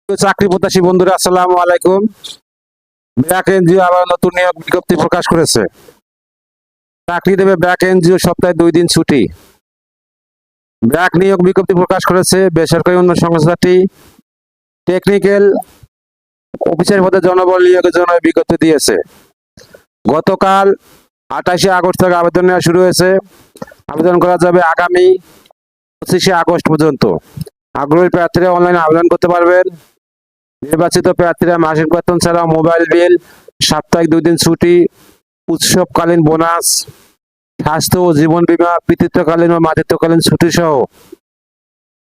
চাকরি প্রত্যাশী বন্ধুরা, আসসালামু আলাইকুম। ব্র্যাক এনজিও আবার নতুন নিয়োগ বিজ্ঞপ্তি প্রকাশ করেছে। চাকরি দেবে ব্র্যাক এনজিও, সপ্তাহে 2 দিন ছুটি। ব্র্যাক নিয়োগ বিজ্ঞপ্তি প্রকাশ করেছে। বেসরকারি অন্য সংস্থাটি টেকনিক্যাল অফিসার পদে জনবল নিয়োগের জন্য বিজ্ঞপ্তি দিয়েছে। গতকাল 28শে আগস্ট থেকে আবেদন নেওয়া শুরু হয়েছে। আবেদন করা যাবে আগামী 25শে আগস্ট পর্যন্ত। আগ্রহী প্রার্থীরা অনলাইনে আবেদন করতে পারবেন। নির্বাচিত প্রার্থীরা মাসিক বেতন ছাড়া মোবাইল বিল, সাপ্তাহিক 2 দিন ছুটি, উৎসবকালীন বোনাস, স্বাস্থ্য ও জীবন বীমা, পিতৃত্বকালীন ও মাতৃত্বকালীন ছুটি সহ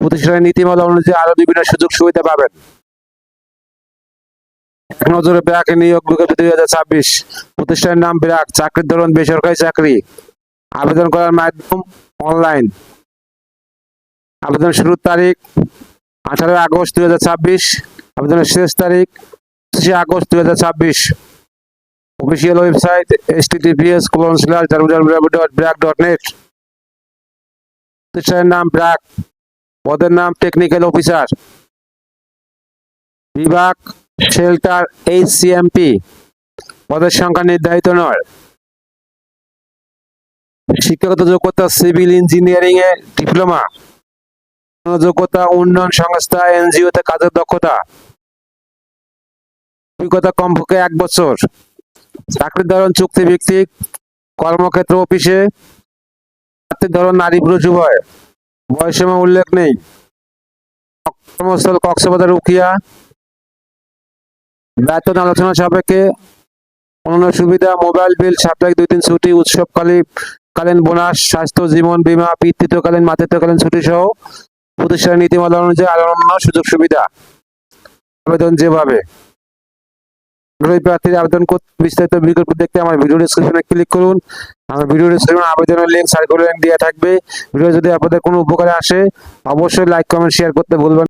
প্রতিষ্ঠানের নীতিমালা অনুযায়ী আরো বিভিন্ন সুযোগ সুবিধা পাবেন। এক নজরে ব্র্যাক নিয়োগ বিজ্ঞপ্তি 2026। প্রতিষ্ঠানের নাম ব্র্যাক। চাকরির ধরন বেসরকারি চাকরি। আবেদন করার মাধ্যম অনলাইন। আবেদন শুরুর তারিখ 18 আগস্ট 2026। আবেদনের শেষ তারিখ 25 আগস্ট 2026। Official website https://www.bragg.net। প্রতিষ্ঠানের নাম ব্র্যাক। পদের নাম টেকনিক্যাল অফিসার। বিভাগ শেল্টার HCMP। পদের সংখ্যা নির্ধারিত নয়। শিক্ষাগত যোগ্যতা সিভিল ইঞ্জিনিয়ারিং এ ডিপ্লোমা। যোগ্যতা উন্নয়ন সংস্থা এনজিও তে কাজের দক্ষতা। অভিজ্ঞতা কমপক্ষে 1 বছর। চাকরির ধরন চুক্তিভিত্তিক। কর্মক্ষেত্র অফিসে। চাকরির ধরন নারী পুরুষ উভয়। বয়সসীমা উল্লেখ নেই। কর্মস্থল কক্সবাজার উখিয়া। বেতন আলোচনা সাপেক্ষে। অন্যান্য সুবিধা মোবাইল বিল, সাপ্তাহিক 2 দিন ছুটি, উৎসবকালীন বোনাস, স্বাস্থ্য জীবন বীমা, পিতৃত্বকালীন মাতৃত্বকালীন ছুটি সহ প্রতিষ্ঠানের নীতিমালা অনুযায়ী আরো অন্যান্য সুযোগ সুবিধা। আবেদন যেভাবে। আগ্রহী প্রার্থীরা আবেদন করতে বিস্তারিত বিজ্ঞপ্তি দেখতে আমার ভিডিও ডেসক্রিপশনে ক্লিক করুন। আমার ভিডিও ডেসক্রিপশনে আবেদনের লিঙ্ক, সার্কুলার লিঙ্ক দেওয়া থাকবে। ভিডিও যদি আপনাদের কোনো উপকারে আসে অবশ্যই লাইক, কমেন্ট, শেয়ার করতে ভুলবেন না।